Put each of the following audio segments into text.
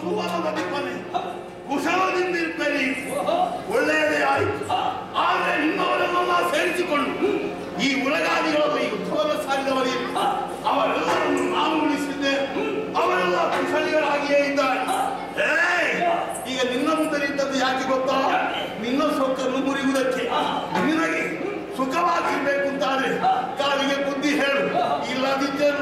ಸುವರ್ಣದಿಪ್ಪನೆ ಕುಶಲದಿಂದಿರ್ಪೇನೆ ಒಳ್ಳೆಯದೇ ಆಯಿತು. ಆದರೆ ನಿಮ್ಮವರನ್ನೆಲ್ಲ ಸೇರಿಸಿಕೊಂಡು ಈ ಉಲಗಾದಿಗಳಲ್ಲಿ ಯುದ್ಧವನ್ನು ಸಾರಿದವರೇ ಅವರೆಲ್ಲರನ್ನು ನಾನು ಉಳಿಸಿದ್ದೇನೆ. ಅವರೆಲ್ಲ ಕುಶಲಿಗಳಾಗಿಯೇ ಇದ್ದಾರೆ. ಈಗ ನಿನ್ನ ಮುಂದೆ ನಿಂತದ್ದು ಯಾಕೆ ಗೊತ್ತಾ? ನಿನ್ನ ಸೊಕ್ಕನ್ನು ಮುರಿಯುವುದಕ್ಕೆ. ನಿನಗೆ ಸುಖವಾಗಿರ್ಬೇಕು ಅಂತಾದ್ರೆ ಕಾಲಿಗೆ ಬುದ್ಧಿ ಹೇಳು, ಇಲ್ಲದಿದ್ದರೆ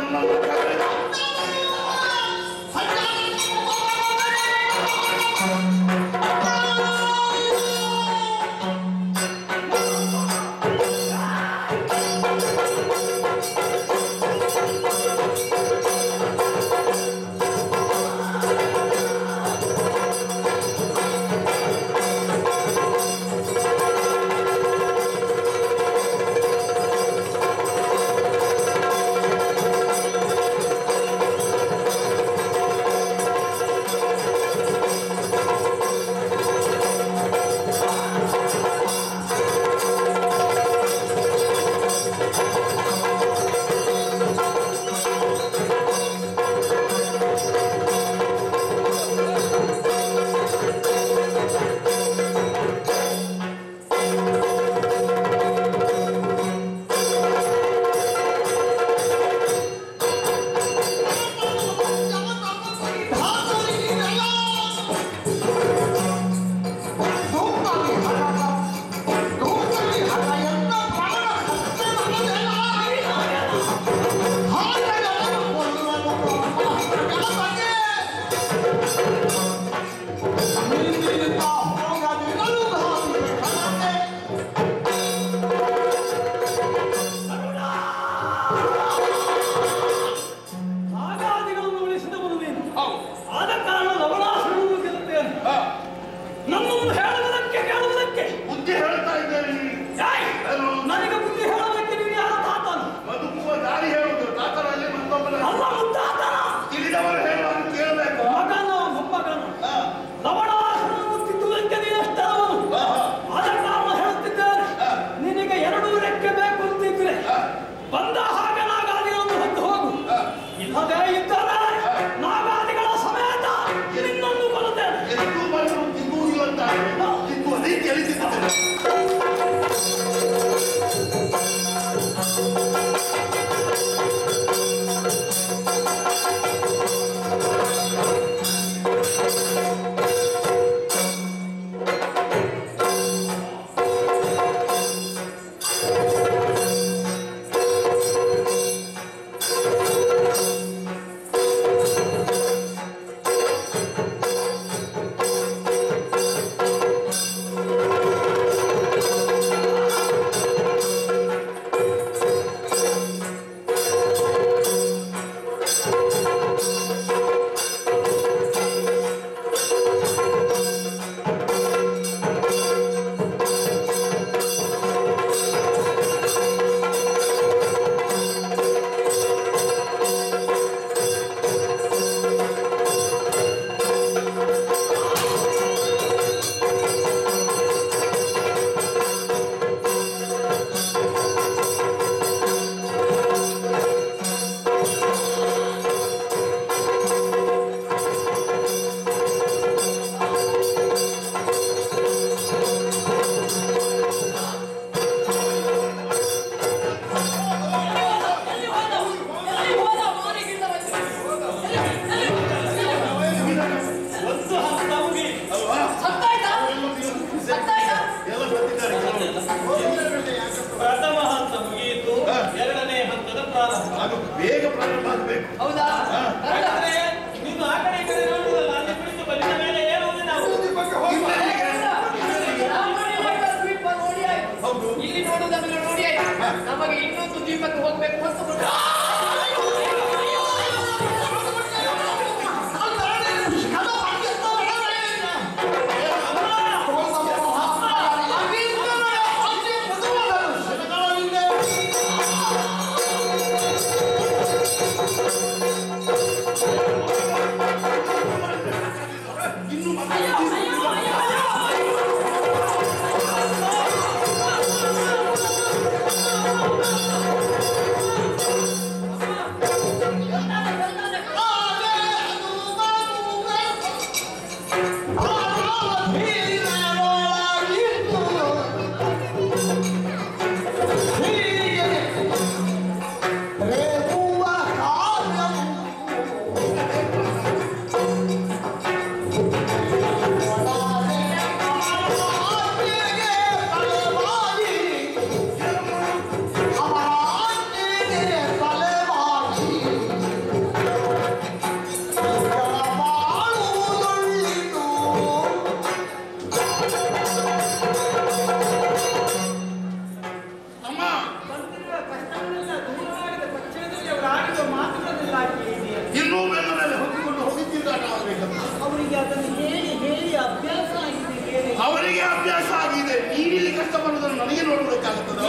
ಅವರಿಗೆ ಅಭ್ಯಾಸ ಆಗಿದೆ. ನೀನಿಲ್ಲಿ ಕಷ್ಟಪಡುವುದನ್ನು ನನಗೆ ನೋಡಬೇಕಾಗುತ್ತದೆ.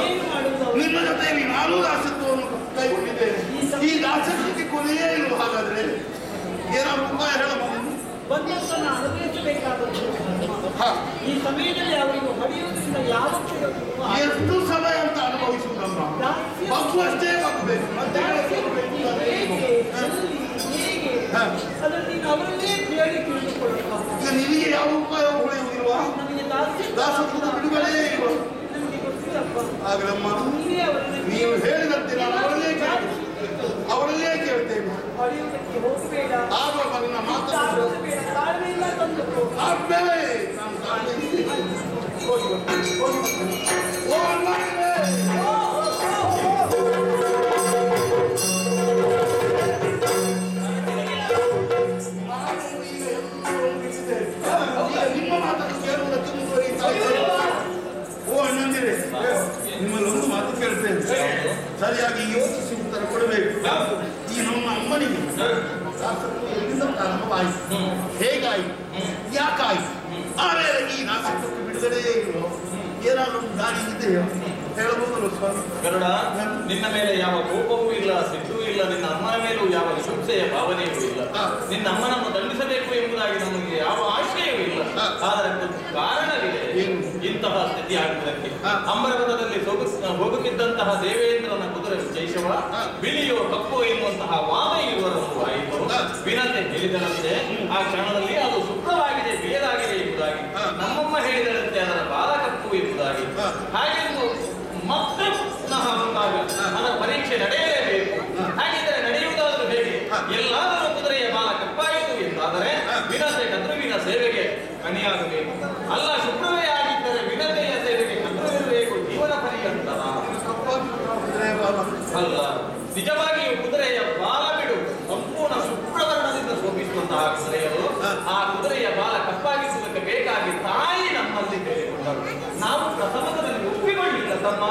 ನಿನ್ನ ಜೊತೆಯಲ್ಲಿ ನಾನು ದಾಸತ್ವವನ್ನು ಕೈಗೊಂಡಿದ್ದೇನೆ. ಈ ದಾಸತ್ವಕ್ಕೆ ಕೊನೆಯೇ ಇರುವ ಹಾಗಾದ್ರೆ ಏನಾದ್ರು ಉಪಾಯ ಹೇಳಬಹುದು? ಬಂದನ್ನು ಅನುಭವಿಸಬೇಕಾದದ್ದು ಈ ಸಮಯದಲ್ಲಿ ಅವರಿಗೆ ಹೊಡೆಯುವುದರಿಂದ ಯಾವ ಎಷ್ಟು ಸಮಯ ಅಂತ ಅನುಭವಿಸುವುದಮ್ಮ? ಬಗ್ಗುವಷ್ಟೇ ಬಗ್ಗಬೇಕು. ಮತ್ತೆ ಅವರನ್ನೇ ಕೇಳಿ ತಿಳಿದುಕೊಳ್ಳುವ. ಈಗ ನಿನಗೆ ಯಾವ ಉಪಾಯ ಉಳಿಯುವುದಿಲ್ವಾ? ದಾಸತ್ವದ ಬಿಡುಗಡೆ ಇರುವ ಆಗಲಮ್ಮ ನೀವು ಹೇಳಿದಂತೆ ನಾನು ಅವರಲ್ಲೇ ಕೇಳ್ತೇನೆ. ಆಗುವ ನನ್ನ ಮಾತಾಡೋದು ನಿಮ್ಮ ಮಾತನ್ನು ಕೇಳುವುದಕ್ಕೆ ಮುಂದುವರಿಯುತ್ತಾ ಇದ್ದೇನೆ. ಓ ಅಣ್ಣಂದಿರೆ, ನಿಮ್ಮಲ್ಲಿ ಒಂದು ಮಾತು ಕೇಳ್ತೇನೆ, ಸರಿಯಾಗಿ ಯೋಚಿಸಿ ಉತ್ತರ ಕೊಡಬೇಕು. ಈ ನಮ್ಮ ಅಮ್ಮನಿಗೆ ಎಲ್ಲಿಂದ ಪ್ರಾರಂಭವಾಯಿತು, ಹೇಗಾಯಿತು, ಯಾಕಾಯಿತು, ಆಮೇಲೆ ಈ ನಾಸತ್ವಕ್ಕೆ ಬಿಡುಗಡೆ ಇರೋ ಏನಾದರೂ ದಾರಿ ಇದೆಯೋ ಹೇಳಬಹುದು ಸ್ವಾಮಿ? ಗರುಡ, ನಿನ್ನ ಮೇಲೆ ಯಾವ ಕೋಪವೂ ಇಲ್ಲ, ಸಿಟ್ಟೂ ಇಲ್ಲ, ನಿನ್ನ ಅಮ್ಮನ ಮೇಲೂ ಯಾವ ಹಿಂಸೆಯ ಭಾವನೆಯೂ ಇಲ್ಲ. ನಿನ್ನ ಅಮ್ಮನನ್ನು ದಂಡಿಸಬೇಕು ಎಂಬುದಾಗಿ ನಮಗೆ ಯಾವ ಆಶಯವೂ ಇಲ್ಲ. ಆದರೆ ಕಾರಣವಿದೆ ಇಂತಹ ಸ್ಥಿತಿ ಆಗುವುದಕ್ಕೆ. ಅಂಬರವನದಲ್ಲಿ ಹೋಗುತ್ತಿದ್ದಂತಹ ದೇವೇಂದ್ರನ ಕುದುರೆ ಜೈಶವ ಬಿಳಿಯೋ ಕಪ್ಪೋ ಎನ್ನುವಂತಹ ವಾದ ಇರುವರನ್ನು ಆಯಿತು. ವಿನತೆ ಹೇಳಿದರಂತೆ ಆ ಕ್ಷಣದಲ್ಲಿ ಅದು ಶುಭ್ರವಾಗಿದೆ, ಬೇದಾಗಿದೆ ಎಂಬುದಾಗಿ. ನಮ್ಮಮ್ಮ ಹೇಳಿದರಂತೆ ಅದರ ಬಾಲ ಕಪ್ಪು ಎಂಬುದಾಗಿ. ಹಾಗೆಂದು ಮತ್ತೆ ಪುನಃ ಬಂದಾಗ ಅದರ ಪರೀಕ್ಷೆ ನಡೆಯಲೇಬೇಕು. ಹಾಗಿದ್ದರೆ ನಡೆಯುವುದಾದರೂ ಹೇಗೆ? ಎಲ್ಲಾದರೂ ಕುದುರೆಯ ಬಾಲ ಕಪ್ಪಾಯಿತು ಎಂದಾದರೆ ವಿನತೆ ಕದ್ರುವಿನ ಸೇವೆಗೆ ಅಣಿಯಾಗಬೇಕು. ಅಲ್ಲ, ಶುಭ್ರವೇ ಆಗಿದ್ದರೆ ವಿನತೆಯ ಸೇವೆಗೆ ಕದ್ರುವಿರಬೇಕು ಜೀವನ ಪರ್ಯಂತರ. ಅಲ್ಲ, ನಿಜವಾಗಿಯೂ ಕುದುರೆಯ ಬಾಲ ಬಿಡು ಸಂಪೂರ್ಣ ಶುಭ್ರವರ್ಣದಿಂದ ಶೋಭಿಸುವಂತಹ ಕುದುರೆಯರು ಆ ಕುದುರೆಯ ಬಾಲ ಕಪ್ಪಾಗಿಸುವುದಕ್ಕೆ ಬೇಕಾಗಿ ತಾಯಿ ನಮ್ಮಲ್ಲಿ ಕೇಳಿಕೊಂಡರು. ನಾವು ಪ್ರಥಮದಲ್ಲಿ ಒಪ್ಪಿಕೊಳ್ಳಿಲ್ಲ ತಮ್ಮ.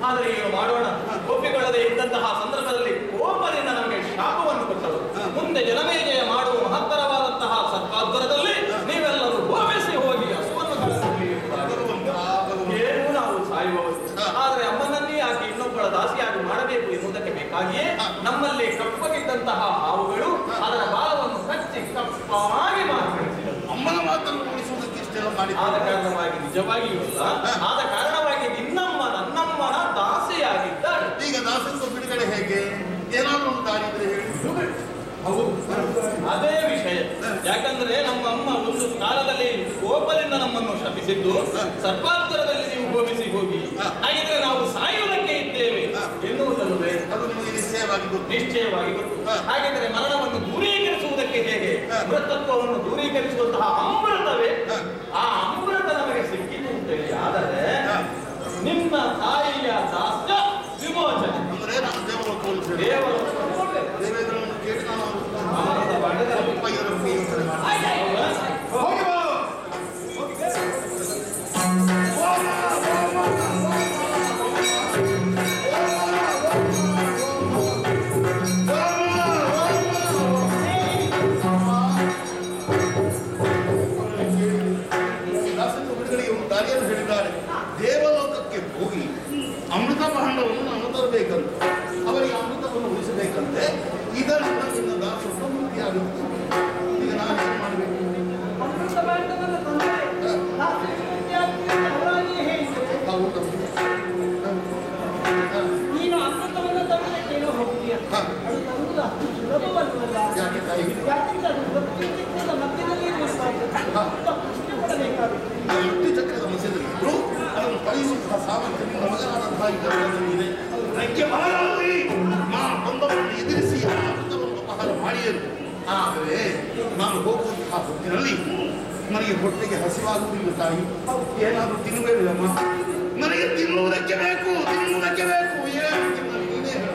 ಆದರೆ ಏನು ಮಾಡೋಣ? ಒಪ್ಪಿಕೊಳ್ಳದೆ ಇದ್ದಂತಹ ಸಂದರ್ಭದಲ್ಲಿ ಕೋಪದಿಂದ ನಮಗೆ ಶಾಪವನ್ನು ಕೊಟ್ಟರು. ಮುಂದೆ ಜನಮೇಜಯ ಮಾಡುವ ಮಹತ್ತರವಾದಂತಹ ಸರ್ಕಾರದಲ್ಲಿ ನೀವೆಲ್ಲರೂ ಹೋಮಿಸಿ ಹೋಗಿ ಹಸುವನ್ನು ಏನು ನಾವು ಸಾಯುವವರು. ಆದರೆ ಅಮ್ಮನನ್ನೇ ಆಕೆ ಇನ್ನೊಬ್ಬಳ ದಾಸಿಯಾಗಿ ಮಾಡಬೇಕು ಎನ್ನುವುದಕ್ಕೆ ಬೇಕಾಗಿಯೇ ನಮ್ಮಲ್ಲಿ ಕಪ್ಪಗಿದ್ದಂತಹ ಹಾವುಗಳು ಅದರ ಬಾಲವನ್ನು ಕಚ್ಚಿ ಕಪ್ಪಾಗಿ ಮಾರ್ಪಡಿಸಿದರು. ಅಮ್ಮನ ಮಾತನ್ನು ಉಳಿಸುವುದಕ್ಕೆ ಇಷ್ಟೆಲ್ಲ ಮಾಡಿ ಆದ ಕಾರಣವಾಗಿ ನಿಜವಾಗಿಯೂ ಇಲ್ಲ, ಆದ ಕಾರಣವಾಗಿ ನಿನ್ನಮ್ಮ ನನ್ನಮ್ಮನ ದಾಸೆಯಾಗಿದ್ದಾಳೆ. ಈಗ ದಾಸತ್ವ ಬಿಡುಗಡೆ ಹೇಗೆ? ಏನಾದರೂ ಒಂದು ದಾರಿ ಇದ್ರೆ ಹೇಳಿ. ಅದೇ ವಿಷಯ. ಯಾಕಂದ್ರೆ ನಮ್ಮ ಅಮ್ಮ ಒಂದು ಕಾಲದಲ್ಲಿ ಕೋಪದಿಂದ ನಮ್ಮನ್ನು ಶಪಿಸಿದ್ದು, ಸರ್ಪಾಂತರದಲ್ಲಿ ನೀವು ಹೋಗಿಸಿ ಹೋಗಿ ಹಾಗಿದ್ರೆ ನಾವು ಸಾಯುವುದಕ್ಕೆ ಇದ್ದೇವೆ ಎನ್ನುವುದಲ್ಲದೆ ಅದು ನಿಮಗೆ ನಿಶ್ಚಯವಾಗಿ ಗೊತ್ತು. ಹಾಗಿದ್ರೆ ಮರಣವನ್ನು ದೂರೀಕರಿಸುವುದಕ್ಕೆ ಹೇಗೆ? ಮೃತತ್ವವನ್ನು ದೂರೀಕರಿಸುವಂತಹ ಅಮೃತವೇ. ಆ ಅಮೃತ ನಮಗೆ ಸಿಕ್ಕಿತು ಅಂತೇಳಿ ಆದರೆ ನಿಮ್ಮ ತಾಯಿಯ ದಾಸ್ಯ ವಿಮೋಚನೆ ಅಂದ್ರೆ ನಾನು ದೇವರ ದೇವೇಂದ್ರನನ್ನು ಕೇಳಿ ನಾನು ದಾರಿಯನ್ನು ಹೇಳಿದ್ದಾರೆ. ದೇವಲೋಕಕ್ಕೆ ಹೋಗಿ ಅಮೃತ ಭಾಂಡವನ್ನು ನಾನು ತರಬೇಕಂತ, ಅವರಿಗೆ ಅಮೃತವನ್ನು ಉಳಿಸಬೇಕಂತೆ. ಇದರಿಂದ ನಿನ್ನ ದಾಸತ್ವ ಮುಕ್ತಿಯಾಗುತ್ತೆ. ಈಗ ನಾನು ಏನು ಮಾಡಬೇಕು? ನೀನು ಅಮೃತವನ್ನು ತರಬೇಕೇನೋ ಹೋಗ್ತೀಯ, ಅದು ತರುವುದು ಅಷ್ಟು ಸುಲಭವಲ್ಲ. ಯಾಕೆ ತಾಯಿ? ಯಾಕಂದ್ರೆ ಅದು ಪ್ರತಿನಿತ್ಯದ ಮಧ್ಯದಲ್ಲಿ ಕೊಡಬೇಕಾಗುತ್ತೆ. ಯುಕ್ತಿ ಚಕ್ರದ ಮಧ್ಯದಲ್ಲಿದ್ದರೂ ಅದನ್ನು ಪಡೆಯುವಂತಹ ಸಾಮರ್ಥ್ಯ ನಿಮ್ಮ ಮಗನಾದಂತಹ ಇದೆ. ನನಗೆ ಬಹಳವಾಗಿ ನಾನು ಬಂದವರನ್ನು ಎದುರಿಸಿ ಆ ಅಮೃತವನ್ನು ಅಪಹಾರ ಮಾಡಿಯರು. ಆದರೆ ನಾನು ಹೋಗುವಂತಹ ಆ ಹೊತ್ತಿನಲ್ಲಿ ನನಗೆ ಹೊಟ್ಟೆಗೆ ಹಸಿವಾಗುವುದಿಲ್ಲ ತಾಯಿ. ಏನಾದರೂ ತಿನ್ನಬೇಡಮ್ಮ. ನನಗೆ ತಿನ್ನುವುದಕ್ಕೆ ಬೇಕು, ತಿನ್ನುವುದಕ್ಕೆ ಬೇಕು. ಏನು ತಿನ್ನಲಿ ನೀನೇ ಹೇಳು.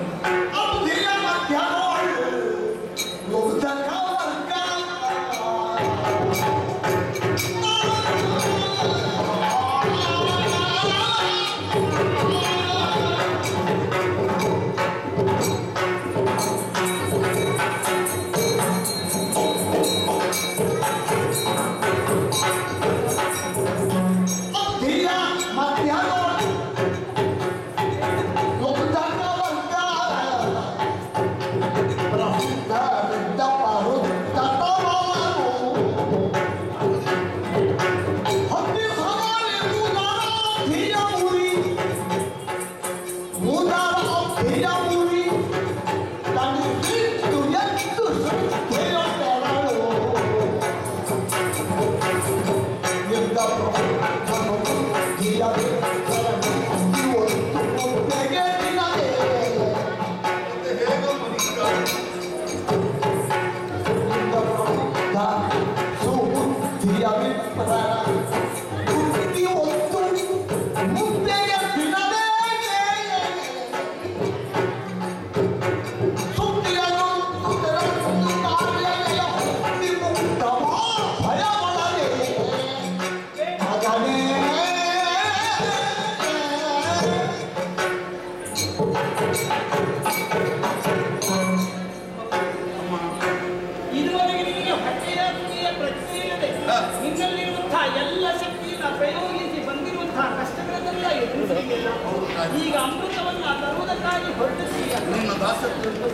ಈಗ ಅಮೃತವನ್ನ ತರುವುದಕ್ಕಾಗಿ ಹೊರಟಿದ್ದೀಯ. ನಿನ್ನ ದಾಸತ್ವವನ್ನು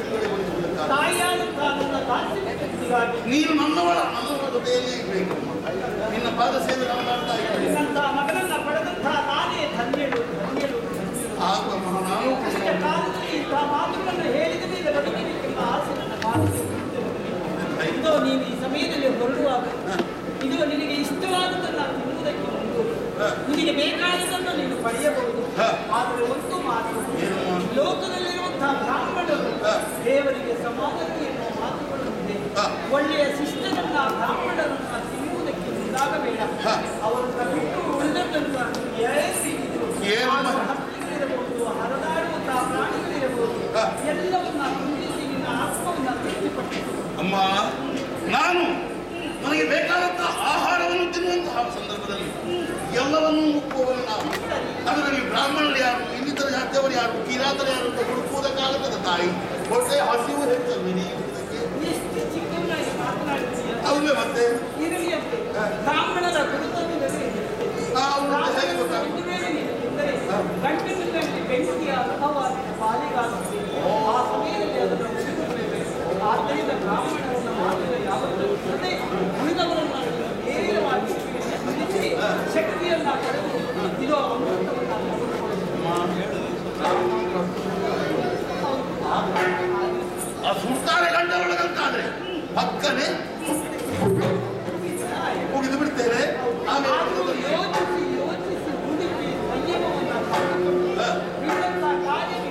ತಾಯಿಯಾದಂತಹ ನನ್ನ ದಾಸ್ಯವಾಗಿ ನೀನು ನನ್ನವಳ ಜೊತೆಯಲ್ಲಿ ಇರಬೇಕು. ನಿನ್ನ ಪಾದ ಸೇವೆ ಮಾಡ್ತಾ ಇದ್ದೇನೆ. ನಿನ್ನಂತಹ ಮಗನನ್ನ ಪಡೆದಂತಹ ನಾನೇ ಧನ್ಯಳು ಧನ್ಯಳು ಆಗಮ್ಮ. ನಾನು ಕಷ್ಟ ಕಾಲದಲ್ಲಿ ಇಂತಹ ಮಾತುಗಳನ್ನು ಹೇಳಿದ ಮೇಲೆ ಬದುಕಬೇಕೆಂಬ ಆಸೆ ನನ್ನ ಪಾದದಲ್ಲಿ ಇದೋ ನೀನು ಈ ಸಮಯದಲ್ಲಿ ಹೊರಡುವಾಗ ಇದು ನಿನಗೆ ಇಷ್ಟವಾದದನ್ನು ತಿನ್ನುವುದಕ್ಕೆ ಒಂದು ನಿನಗೆ ಬೇಕಾದದನ್ನು ನೀನು ಪಡೆಯಬಹುದು. ಆದರೆ ಒಂದು ಮಾತು, ಲೋಕದಲ್ಲಿರುವಂತಹ ಬ್ರಾಹ್ಮಣರು ದೇವರಿಗೆ ಸಮಾನರು ಎನ್ನುವ ಮಾತುಗಳಿದೆ. ಒಳ್ಳೆಯ ಶಿಷ್ಟರನ್ನ ಬ್ರಾಹ್ಮಣರನ್ನ ತಿನ್ನುವುದಕ್ಕೆ ಮುಂದಾಗಬೇಡ. ಅವರನ್ನ ಬಿಟ್ಟು ಉಳಿದದ್ದನ್ನು ಹಕ್ಕಿಗಳಿರಬಹುದು, ಹರಿದಾಡುವಂತಹ ಪ್ರಾಣಿಗಳಿರಬಹುದು, ಎಲ್ಲವನ್ನ ಕುಂದಿಸಿ ನಿನ್ನ ಆತ್ಮವನ್ನು ತೃಪ್ತಿಪಟ್ಟಿತು. ಅಮ್ಮ, ನಾನು ನನಗೆ ಬೇಕಾದಂತಹ ಆಹಾರವನ್ನು ತಿನ್ನುವಂತಹ ಸಂದರ್ಭದಲ್ಲಿ ಎಲ್ಲವನ್ನೂ ಮುಕ್ಕುವವರು ನಾವು. ಅದರಲ್ಲಿ ಬ್ರಾಹ್ಮಣರು ಯಾರು, ಇನ್ನಿತರ ಜಾತಿಯವರು ಯಾರು, ಕಿರಾತರು ಯಾರು ಅಂತ ಹುಡುಕುವುದಕ್ಕಾಗುತ್ತದೆ ತಾಯಿ. ಹೊಟ್ಟೆ ಹಸಿವು ಹೆಚ್ಚಲ್ಲಿ ಎಷ್ಟು ಚಿಕ್ಕವನಾಗಿ ಮಾತನಾಡುತ್ತೀಯ. ಅವೇ ಮತ್ತೆ ಇರಲಿ ಅಂತೆ ಬ್ರಾಹ್ಮಣರ ಗುರುತವಿರಲಿ ಗಂಟಿನಲ್ಲಿ ಬೆಂಕಿಯ ಅನುಭವವಾದ ಪಾಲಿಗಾಗುತ್ತದೆ. ಆ ಸಮಯದಲ್ಲಿ ಅದನ್ನು ಮುಗಿದುಕೊಳ್ಳಬೇಕು. ಆದ್ದರಿಂದ ಬ್ರಾಹ್ಮಣರನ್ನ ಮಾತ್ರ ಯಾವತ್ತೂ ಉಳಿದವರನ್ನ ನೇರವಾಗಿ ನಿಲ್ಲಿಸಿ ಶಕ್ತಿಯನ್ನ ಪಡೆದು ಇದು ಅಮೃತವನ್ನು ಆ ಸುಡ್ತಾರೆ ಗಂಟಲೊಳಗಂತಾದ್ರೆ ಪಕ್ಕನೆ ಮುಗಿದು ಬಿಡ್ತೇನೆ. ಆಮೇಲೆ ಯೋಚಿಸಿ ಯೋಚಿಸಿ ಹುಡುಕಿ ಸಂಯಮವನ್ನು ಕಾಲಿಗೆ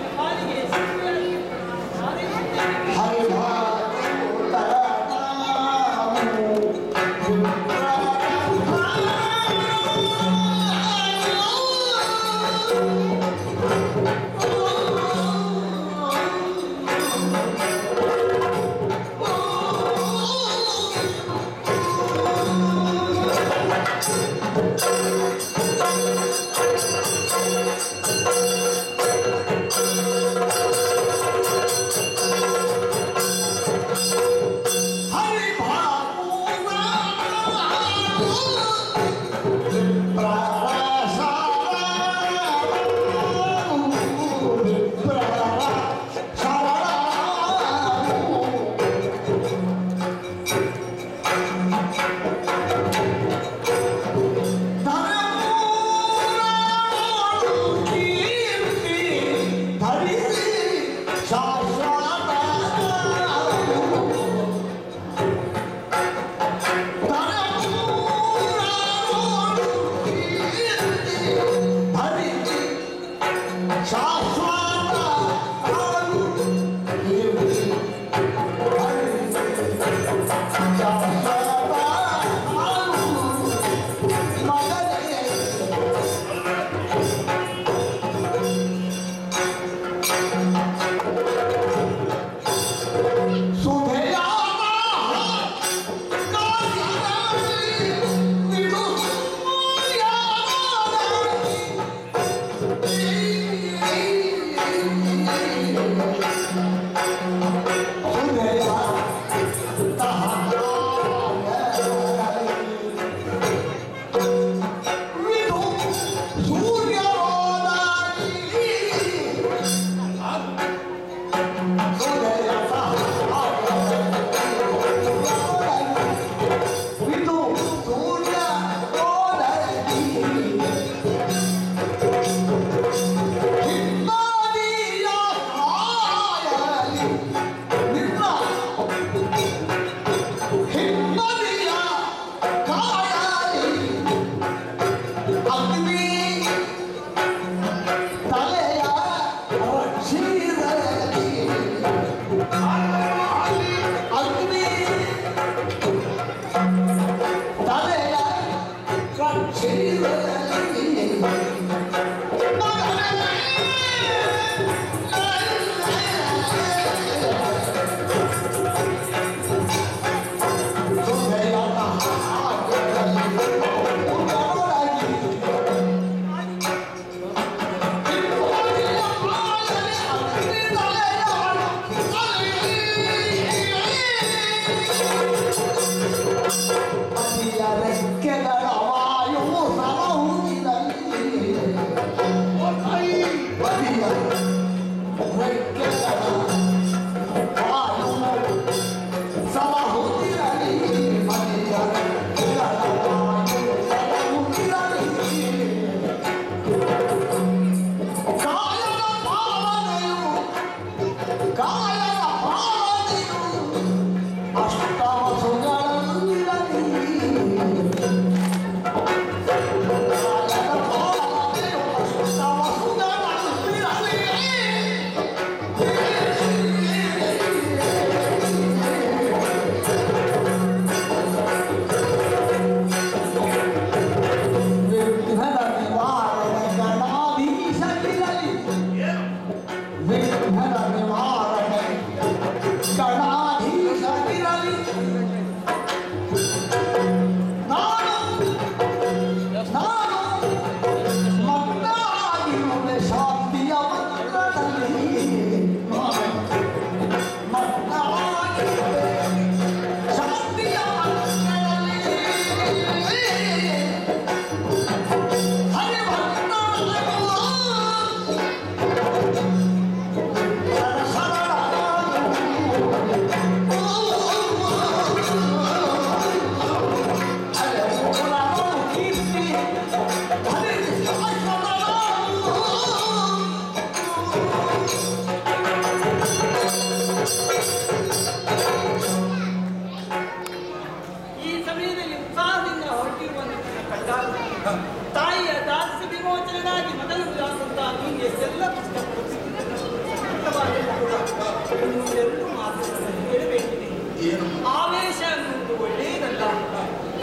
ಆವೇಶ ಅನ್ನುವುದು ಒಳ್ಳೆಯದಲ್ಲ,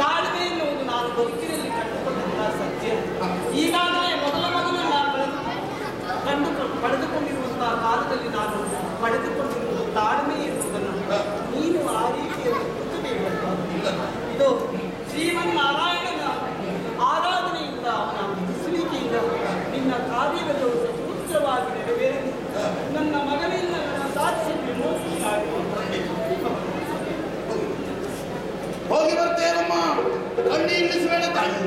ತಾಳ್ಮೆ ಎನ್ನುವುದು ನಾನು ಬದುಕಿನಲ್ಲಿ ಕಂಡುಕೊಂಡಂತಹ ಸತ್ಯ. ಈಗಾಗಲೇ ಮೊದಲು ನಾನು ಪಡೆದುಕೊಂಡಿರುವಂತಹ ಕಾಲದಲ್ಲಿ ನಾನು ಪಡೆದುಕೊಂಡಿರುವ ತಾಳ್ಮೆ ಎನ್ನುವುದನ್ನು ನೀನು ಆ ರೀತಿಯಲ್ಲಿ ಇದು ಶ್ರೀಮನ್ನಾರಾಯಣನ ಆರಾಧನೆಯಿಂದ ಅವನ ಮುಸುಳಿಕೆಯಿಂದ ನಿನ್ನ ಕಾರ್ಯಗಳು ಸೂತ್ರವಾಗಿ ನೆರವೇರಲಿ. ನನ್ನ ಮಗನಿಂದ ನನ್ನ ಸಾಧ್ಯ ಹೋಗಿ ಬರ್ತೇವಮ್ಮ, ಕಣ್ಣಿ ಇಳಿಸಬೇಡ ತಾಯಿ.